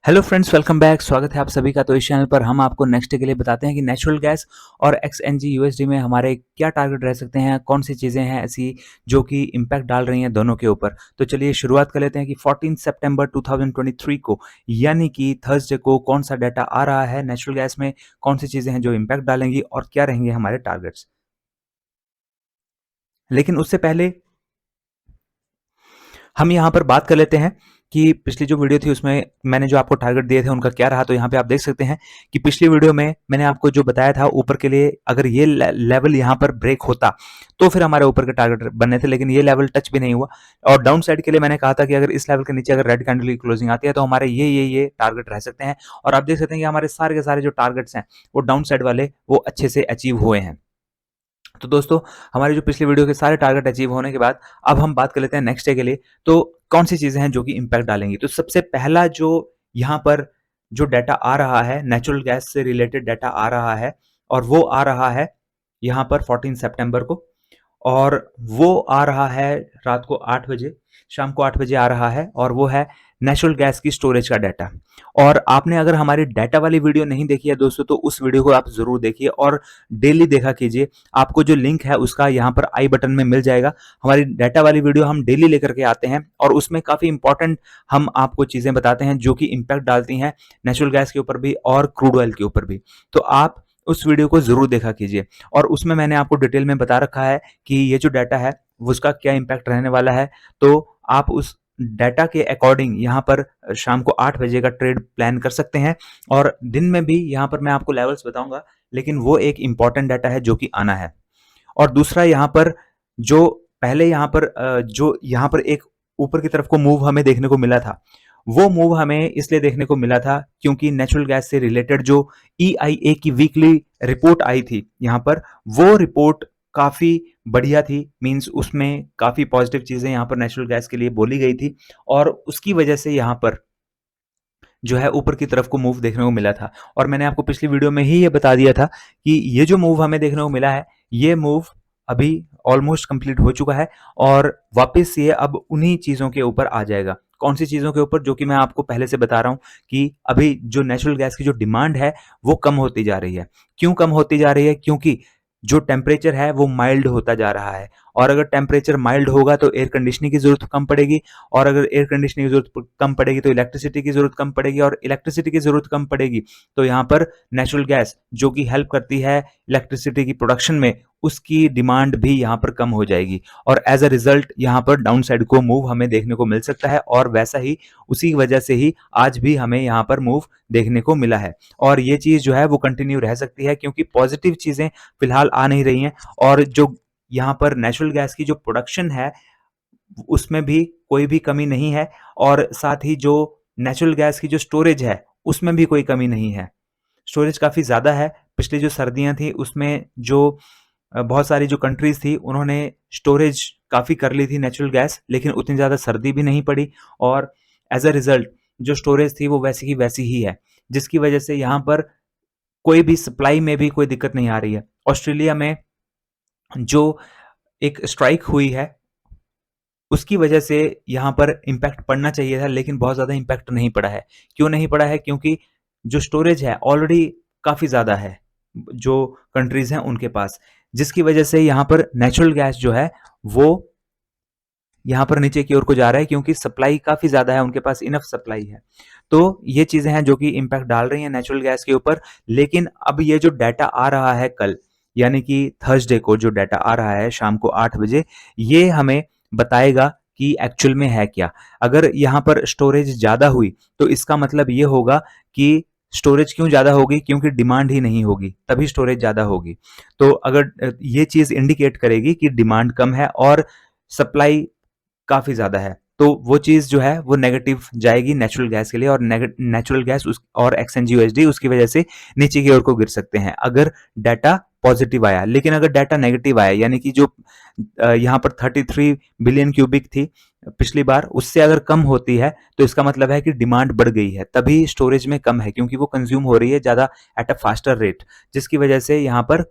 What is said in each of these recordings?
Hello friends, welcome back. स्वागत है आप सभी का। तो इस चैनल पर हम आपको नेक्स्ट डे के लिए बताते हैं कि नेचुरल गैस और एक्सएनजी यूएसडी में हमारे क्या टारगेट रह सकते हैं, कौन सी चीज़ें हैं ऐसी जो कि इम्पैक्ट डाल रही हैं दोनों के ऊपर। तो चलिए शुरुआत कर लेते हैं कि 14 सितंबर 2023 को यानी कि थर्सडे को कौन सा डाटा आ रहा है नेचुरल गैस में, कौन सी चीज़ें हैं जो इम्पैक्ट डालेंगी और क्या रहेंगे हमारे टारगेट्स। लेकिन उससे पहले हम यहाँ पर बात कर लेते हैं कि पिछली जो वीडियो थी उसमें मैंने जो आपको टारगेट दिए थे उनका क्या रहा। तो यहाँ पे आप देख सकते हैं कि पिछली वीडियो में मैंने आपको जो बताया था ऊपर के लिए, अगर ये लेवल यहाँ पर ब्रेक होता तो फिर हमारे ऊपर के टारगेट बनने थे, लेकिन ये लेवल टच भी नहीं हुआ। और डाउन साइड के लिए मैंने कहा था कि अगर इस लेवल के नीचे अगर रेड कैंडल की क्लोजिंग आती है तो हमारे ये टारगेट रह सकते हैं। और आप देख सकते हैं कि हमारे सारे के सारे जो टारगेट्स हैं वो डाउन साइड वाले वो अच्छे से अचीव हुए हैं। तो दोस्तों, हमारी जो पिछली वीडियो के सारे टारगेट अचीव होने के बाद अब हम बात कर लेते हैं नेक्स्ट डे के लिए। तो कौन सी चीजें हैं जो कि इम्पैक्ट डालेंगी। तो सबसे पहला जो यहाँ पर जो डाटा आ रहा है, नेचुरल गैस से रिलेटेड डाटा आ रहा है, और वो आ रहा है यहाँ पर 14 सितंबर को, और वो आ रहा है रात को 8 बजे, शाम को 8 बजे आ रहा है, और वो है नेचुरल गैस की स्टोरेज का डाटा। और आपने अगर हमारी डाटा वाली वीडियो नहीं देखी है दोस्तों, तो उस वीडियो को आप जरूर देखिए और डेली देखा कीजिए। आपको जो लिंक है उसका यहाँ पर आई बटन में मिल जाएगा। हमारी डाटा वाली वीडियो हम डेली लेकर के आते हैं और उसमें काफी इंपॉर्टेंट हम आपको चीजें बताते हैं जो कि इम्पैक्ट डालती हैं नेचुरल गैस के ऊपर भी और क्रूड ऑयल के ऊपर भी। तो आप उस वीडियो को जरूर देखा कीजिए, और उसमें मैंने आपको डिटेल में बता रखा है कि ये जो डाटा है उसका क्या इम्पैक्ट रहने वाला है। तो आप उस डाटा के अकॉर्डिंग यहाँ पर शाम को 8 बजे का ट्रेड प्लान कर सकते हैं। और दिन में भी यहाँ पर मैं आपको लेवल्स बताऊंगा, लेकिन वो एक इंपॉर्टेंट डाटा है जो कि आना है। और दूसरा यहाँ पर जो पहले यहाँ पर जो यहाँ पर एक ऊपर की तरफ को मूव हमें देखने को मिला था, वो मूव हमें इसलिए देखने को मिला था क्योंकि नेचुरल गैस से रिलेटेड जो EIA की वीकली रिपोर्ट आई थी यहाँ पर, वो रिपोर्ट काफी बढ़िया थी। मींस उसमें काफी पॉजिटिव चीजें यहाँ पर नेचुरल गैस के लिए बोली गई थी, और उसकी वजह से यहाँ पर जो है ऊपर की तरफ को मूव देखने को मिला था। और मैंने आपको पिछली वीडियो में ही ये बता दिया था कि ये जो मूव हमें देखने को मिला है, ये मूव अभी ऑलमोस्ट कंप्लीट हो चुका है, और वापस ये अब उन्हीं चीजों के ऊपर आ जाएगा। कौन सी चीजों के ऊपर, जो कि मैं आपको पहले से बता रहा हूं कि अभी जो नेचुरल गैस की जो डिमांड है वो कम होती जा रही है। क्यों कम होती जा रही है? क्योंकि जो टेम्परेचर है वो माइल्ड होता जा रहा है, और अगर टेम्परेचर माइल्ड होगा तो एयर कंडीशनिंग की जरूरत कम पड़ेगी, और अगर एयर कंडीशनिंग की जरूरत कम पड़ेगी तो इलेक्ट्रिसिटी की जरूरत कम पड़ेगी, और इलेक्ट्रिसिटी की जरूरत कम पड़ेगी तो यहाँ पर नेचुरल गैस जो कि हेल्प करती है इलेक्ट्रिसिटी की प्रोडक्शन में, उसकी डिमांड भी यहाँ पर कम हो जाएगी, और एज अ रिजल्ट यहाँ पर डाउन साइड को मूव हमें देखने को मिल सकता है। और वैसा ही उसी वजह से ही आज भी हमें यहाँ पर मूव देखने को मिला है, और ये चीज जो है वो कंटिन्यू रह सकती है क्योंकि पॉजिटिव चीजें फिलहाल आ नहीं रही हैं। और जो यहाँ पर नेचुरल गैस की जो प्रोडक्शन है उसमें भी कोई भी कमी नहीं है, और साथ ही जो नेचुरल गैस की जो स्टोरेज है उसमें भी कोई कमी नहीं है। स्टोरेज काफ़ी ज़्यादा है। पिछली जो सर्दियाँ थी उसमें जो बहुत सारी जो कंट्रीज़ थी उन्होंने स्टोरेज काफ़ी कर ली थी नेचुरल गैस, लेकिन उतनी ज़्यादा सर्दी भी नहीं पड़ी, और एज़ अ रिज़ल्ट जो स्टोरेज थी वो वैसी की वैसी ही है, जिसकी वजह से यहाँ पर कोई भी सप्लाई में भी कोई दिक्कत नहीं आ रही है। ऑस्ट्रेलिया में जो एक स्ट्राइक हुई है उसकी वजह से यहाँ पर इम्पैक्ट पड़ना चाहिए था, लेकिन बहुत ज़्यादा इम्पैक्ट नहीं पड़ा है। क्यों नहीं पड़ा है? क्योंकि जो स्टोरेज है ऑलरेडी काफ़ी ज़्यादा है जो कंट्रीज़ हैं उनके पास, जिसकी वजह से यहाँ पर नेचुरल गैस जो है वो यहाँ पर नीचे की ओर को जा रहा है, क्योंकि सप्लाई काफ़ी ज़्यादा है, उनके पास इनफ सप्लाई है। तो ये चीज़ें हैं जो कि इम्पैक्ट डाल रही हैं नेचुरल गैस के ऊपर। लेकिन अब ये जो डाटा आ रहा है कल, यानी कि थर्सडे को जो डाटा आ रहा है शाम को 8 बजे, ये हमें बताएगा कि एक्चुअल में है क्या। अगर यहाँ पर स्टोरेज ज़्यादा हुई तो इसका मतलब ये होगा कि स्टोरेज क्यों ज़्यादा होगी? क्योंकि डिमांड ही नहीं होगी, तभी स्टोरेज ज़्यादा होगी। तो अगर ये चीज़ इंडिकेट करेगी कि डिमांड कम है और सप्लाई काफ़ी ज़्यादा है, तो वो चीज़ जो है वो नेगेटिव जाएगी नेचुरल गैस के लिए, और नेचुरल गैस उस और एक्सएनजी उसकी वजह से नीचे की ओर को गिर सकते हैं अगर डाटा पॉजिटिव आया। लेकिन अगर डाटा नेगेटिव आया, यानी कि जो यहाँ पर 33 बिलियन क्यूबिक थी पिछली बार, उससे अगर कम होती है तो इसका मतलब है कि डिमांड बढ़ गई है, तभी स्टोरेज में कम है, क्योंकि वो कंज्यूम हो रही है ज़्यादा एट अ फास्टर रेट, जिसकी वजह से यहाँ पर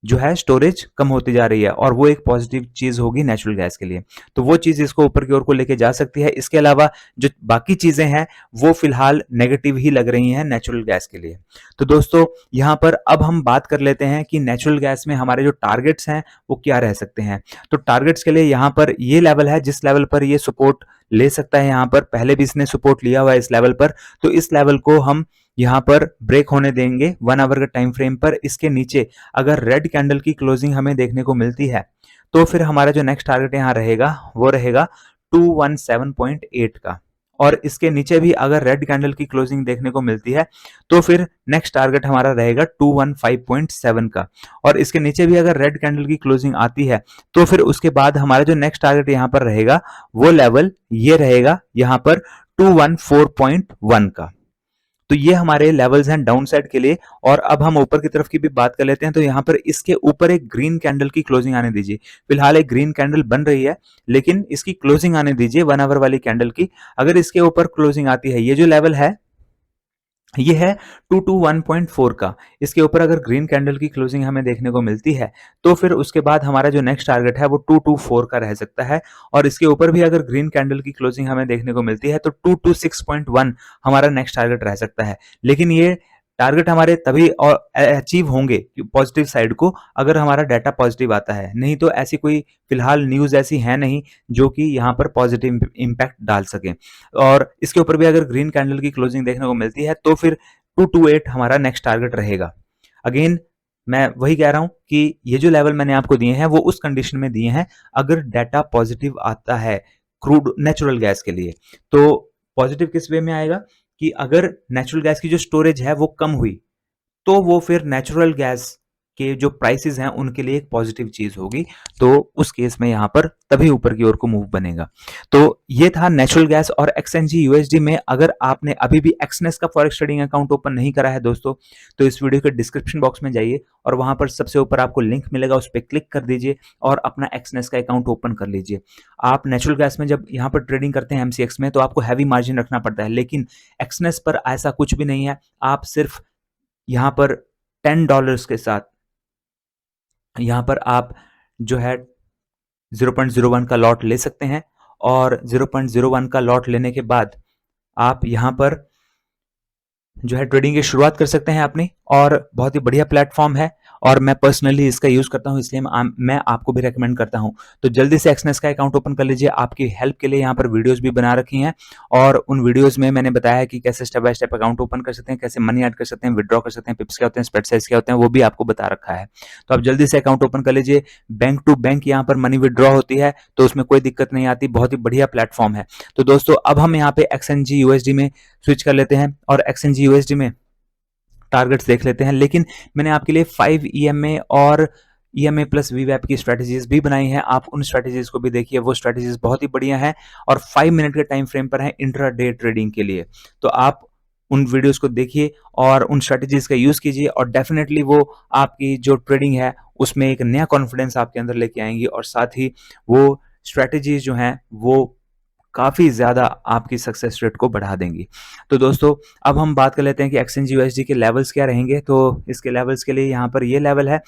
जो है स्टोरेज कम होती जा रही है और वो एक पॉजिटिव चीज होगी नेचुरल गैस के लिए। तो वो चीज इसको ऊपर की ओर को लेके जा सकती है। इसके अलावा जो बाकी चीजें हैं वो फिलहाल नेगेटिव ही लग रही हैं नेचुरल गैस के लिए। तो दोस्तों यहाँ पर अब हम बात कर लेते हैं कि नेचुरल गैस में हमारे जो टारगेट्स हैं वो क्या रह सकते हैं। तो टारगेट्स के लिए यहाँ पर ये लेवल है जिस लेवल पर ये सपोर्ट ले सकता है। यहाँ पर पहले भी इसने सपोर्ट लिया हुआ है इस लेवल पर, तो इस लेवल को हम यहाँ पर ब्रेक होने देंगे 1 आवर के टाइम फ्रेम पर। इसके नीचे अगर रेड कैंडल की क्लोजिंग हमें देखने को मिलती है तो फिर हमारा जो नेक्स्ट टारगेट यहाँ रहेगा वो रहेगा 217.8 का। और इसके नीचे भी अगर रेड कैंडल की क्लोजिंग देखने को मिलती है तो फिर नेक्स्ट टारगेट हमारा रहेगा 215.7 का। और इसके नीचे भी अगर रेड कैंडल की क्लोजिंग आती है तो फिर उसके बाद हमारा जो नेक्स्ट टारगेट यहाँ पर रहेगा वो लेवल ये रहेगा यहाँ पर 214.1 का। तो ये हमारे लेवल्स हैं डाउन साइड के लिए। और अब हम ऊपर की तरफ की भी बात कर लेते हैं। तो यहाँ पर इसके ऊपर एक ग्रीन कैंडल की क्लोजिंग आने दीजिए। फिलहाल एक ग्रीन कैंडल बन रही है लेकिन इसकी क्लोजिंग आने दीजिए 1 आवर वाली कैंडल की। अगर इसके ऊपर क्लोजिंग आती है, ये जो लेवल है ये है 221.4 का, इसके ऊपर अगर ग्रीन कैंडल की क्लोजिंग हमें देखने को मिलती है तो फिर उसके बाद हमारा जो नेक्स्ट टारगेट है वो 224 का रह सकता है। और इसके ऊपर भी अगर ग्रीन कैंडल की क्लोजिंग हमें देखने को मिलती है तो 226.1 हमारा नेक्स्ट टारगेट रह सकता है। लेकिन ये टारगेट हमारे तभी और अचीव होंगे पॉजिटिव साइड को अगर हमारा डाटा पॉजिटिव आता है, नहीं तो ऐसी कोई फिलहाल न्यूज ऐसी है नहीं जो कि यहाँ पर पॉजिटिव इंपैक्ट डाल सके। और इसके ऊपर भी अगर ग्रीन कैंडल की क्लोजिंग देखने को मिलती है तो फिर 228 हमारा नेक्स्ट टारगेट रहेगा। अगेन मैं वही कह रहा हूं कि ये जो लेवल मैंने आपको दिए हैं वो उस कंडीशन में दिए हैं अगर डाटा पॉजिटिव आता है क्रूड नेचुरल गैस के लिए। तो पॉजिटिव किस वे में आएगा कि अगर नेचुरल गैस की जो स्टोरेज है वो कम हुई तो वो फिर नेचुरल गैस के जो प्राइसेस हैं उनके लिए एक पॉजिटिव चीज होगी। तो उस केस में यहाँ पर तभी ऊपर की ओर को मूव बनेगा। तो ये था नेचुरल गैस और एक्सएनजी यूएसडी में। अगर आपने अभी भी एक्सनेस का फॉरेक्स ट्रेडिंग अकाउंट ओपन नहीं करा है दोस्तों तो इस वीडियो के डिस्क्रिप्शन बॉक्स में जाइए और वहां पर सबसे ऊपर आपको लिंक मिलेगा, उस पर क्लिक कर दीजिए और अपना एक्सनेस का अकाउंट ओपन कर लीजिए। आप नेचुरल गैस में जब यहाँ पर ट्रेडिंग करते हैं एमसीएक्स में तो आपको हैवी मार्जिन रखना पड़ता है, लेकिन एक्सनेस पर ऐसा कुछ भी नहीं है। आप सिर्फ यहाँ पर $10 के साथ यहाँ पर आप जो है 0.01 का लॉट ले सकते हैं। और 0.01 का लॉट लेने के बाद आप यहाँ पर जो है ट्रेडिंग की शुरुआत कर सकते हैं अपनी। और बहुत ही बढ़िया प्लेटफॉर्म है और मैं पर्सनली इसका यूज करता हूं, इसलिए मैं आपको भी रेकमेंड करता हूं। तो जल्दी से एक्सनेस का अकाउंट ओपन कर लीजिए। आपकी हेल्प के लिए यहाँ पर वीडियोस भी बना रखी हैं और उन वीडियोस में मैंने बताया कि कैसे step by step account open कर सकते हैं, कैसे मनी ऐड कर सकते हैं, विड्रॉ कर सकते हैं, पिप्स क्या होते हैं, स्प्रेड साइज क्या होते हैं, वो भी आपको बता रखा है। तो आप जल्दी से अकाउंट ओपन कर लीजिए। बैंक टू बैंक यहाँ पर मनी विड्रॉ होती है तो उसमें कोई दिक्कत नहीं आती, बहुत ही बढ़िया प्लेटफॉर्म है। तो दोस्तों अब हम यहाँ पे एक्सएनजी यूएसडी में स्विच कर लेते हैं और एक्सएनजी यूएसडी में टारगेट्स देख लेते हैं। लेकिन मैंने आपके लिए 5 EMA और EMA प्लस VWAP की स्ट्रेटेजीज भी बनाई हैं, आप उन स्ट्रेटेजीज को भी देखिए, वो स्ट्रेटेजीज बहुत ही बढ़िया हैं और 5 मिनट के टाइम फ्रेम पर हैं इंट्राडे ट्रेडिंग के लिए। तो आप उन वीडियोस को देखिए और उन स्ट्रेटेजीज का यूज कीजिए और डेफिनेटली वो आपकी जो ट्रेडिंग है उसमें एक नया कॉन्फिडेंस आपके अंदर लेके आएंगी और साथ ही वो स्ट्रेटेजीज जो हैं वो काफी ज्यादा आपकी सक्सेस रेट को बढ़ा देंगी। तो दोस्तों अब हम बात कर लेते हैं कि एक्सचेंज यूएसडी के लेवल्स क्या रहेंगे। तो इसके लेवल्स के लिए यहाँ पर ये लेवल है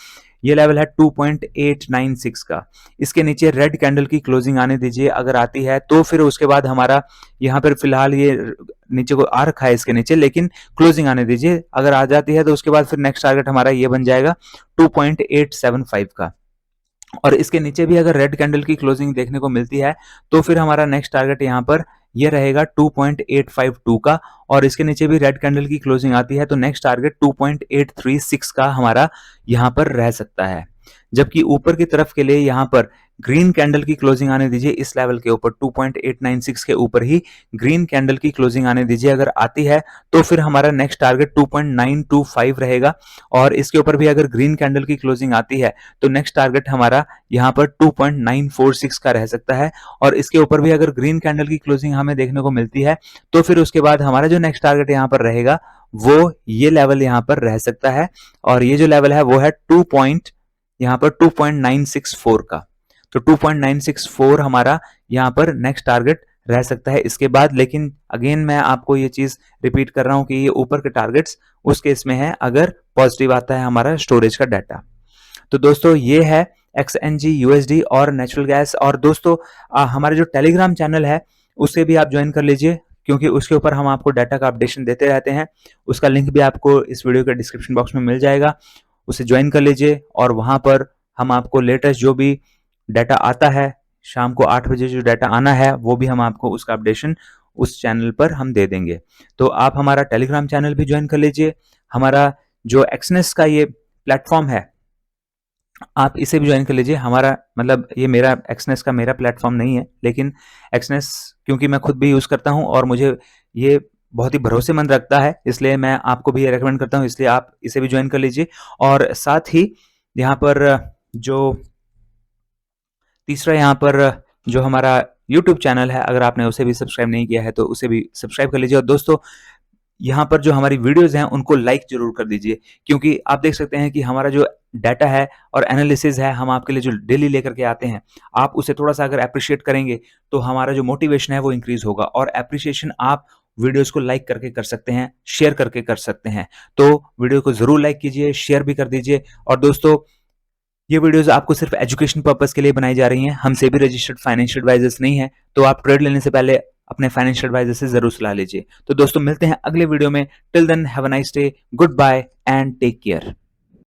2.896 का। इसके नीचे रेड कैंडल की क्लोजिंग आने दीजिए, अगर आती है तो फिर उसके बाद हमारा यहाँ पर फिलहाल ये नीचे को आ रखा है इसके नीचे, लेकिन क्लोजिंग आने दीजिए। अगर आ जाती है तो उसके बाद फिर नेक्स्ट टारगेट हमारा ये बन जाएगा 2.875 का। और इसके नीचे भी अगर रेड कैंडल की क्लोजिंग देखने को मिलती है तो फिर हमारा नेक्स्ट टारगेट यहाँ पर ये रहेगा 2.852 का। और इसके नीचे भी रेड कैंडल की क्लोजिंग आती है तो नेक्स्ट टारगेट 2.836 का हमारा यहाँ पर रह सकता है। जबकि ऊपर की तरफ के लिए यहाँ पर ग्रीन कैंडल की क्लोजिंग आने दीजिए इस लेवल के ऊपर 2.896 के ऊपर ही ग्रीन कैंडल की क्लोजिंग आने दीजिए। अगर आती है तो फिर हमारा नेक्स्ट टारगेट 2.925 रहेगा। और इसके ऊपर भी अगर ग्रीन कैंडल की क्लोजिंग आती है तो नेक्स्ट टारगेट हमारा यहाँ पर 2.946 का रह सकता है। और इसके ऊपर भी अगर ग्रीन कैंडल की क्लोजिंग हमें देखने को मिलती है तो फिर उसके बाद हमारा जो नेक्स्ट टारगेट यहाँ पर रहेगा वो ये लेवल यहाँ पर रह सकता है। और ये जो लेवल है वो है 2.964 का। तो 2.964 हमारा यहाँ पर नेक्स्ट टारगेट रह सकता है इसके बाद। लेकिन अगेन मैं आपको ये चीज रिपीट कर रहा हूं कि ये ऊपर के टारगेट्स उस केस में है अगर पॉजिटिव आता है हमारा स्टोरेज का डाटा। तो दोस्तों ये है XNG USD और नेचुरल गैस। और दोस्तों हमारा जो टेलीग्राम चैनल है उसे भी आप ज्वाइन कर लीजिए, क्योंकि उसके ऊपर हम आपको डाटा का अपडेशन देते रहते हैं। उसका लिंक भी आपको इस वीडियो के डिस्क्रिप्शन बॉक्स में मिल जाएगा, उसे ज्वाइन कर लीजिए। और वहां पर हम आपको लेटेस्ट जो भी डाटा आता है, शाम को 8 बजे जो डाटा आना है वो भी हम आपको उसका अपडेशन उस चैनल पर हम दे देंगे। तो आप हमारा टेलीग्राम चैनल भी ज्वाइन कर लीजिए। हमारा जो एक्सनेस का ये प्लेटफॉर्म है आप इसे भी ज्वाइन कर लीजिए। हमारा मतलब ये मेरा एक्सनेस का मेरा प्लेटफॉर्म नहीं है, लेकिन एक्सनेस क्योंकि मैं खुद भी यूज़ करता हूँ और मुझे ये बहुत ही भरोसेमंद लगता है, इसलिए मैं आपको भी ये रेकमेंड करता हूँ, इसलिए आप इसे भी ज्वाइन कर लीजिए। और साथ ही यहाँ पर जो तीसरा यहाँ पर जो हमारा यूट्यूब चैनल है, अगर आपने उसे भी सब्सक्राइब नहीं किया है तो उसे भी सब्सक्राइब कर लीजिए। और दोस्तों यहाँ पर जो हमारी वीडियोस हैं उनको लाइक जरूर कर दीजिए, क्योंकि आप देख सकते हैं कि हमारा जो डाटा है और एनालिसिस है हम आपके लिए जो डेली लेकर के आते हैं, आप उसे थोड़ा सा अगर अप्रिशिएट करेंगे तो हमारा जो मोटिवेशन है वो इंक्रीज होगा। और अप्रिशिएशन आप वीडियोस को लाइक करके कर सकते हैं, शेयर करके कर सकते हैं। तो वीडियो को जरूर लाइक कीजिए, शेयर भी कर दीजिए। और दोस्तों ये वीडियोस आपको सिर्फ एजुकेशन पर्पस के लिए बनाई जा रही हैं, हम सेबी रजिस्टर्ड फाइनेंशियल एडवाइजर्स नहीं है। तो आप ट्रेड लेने से पहले अपने फाइनेंशियल एडवाइजर से जरूर सलाह लीजिए। तो दोस्तों मिलते हैं अगले वीडियो में। Till then have a nice day, goodbye and take care.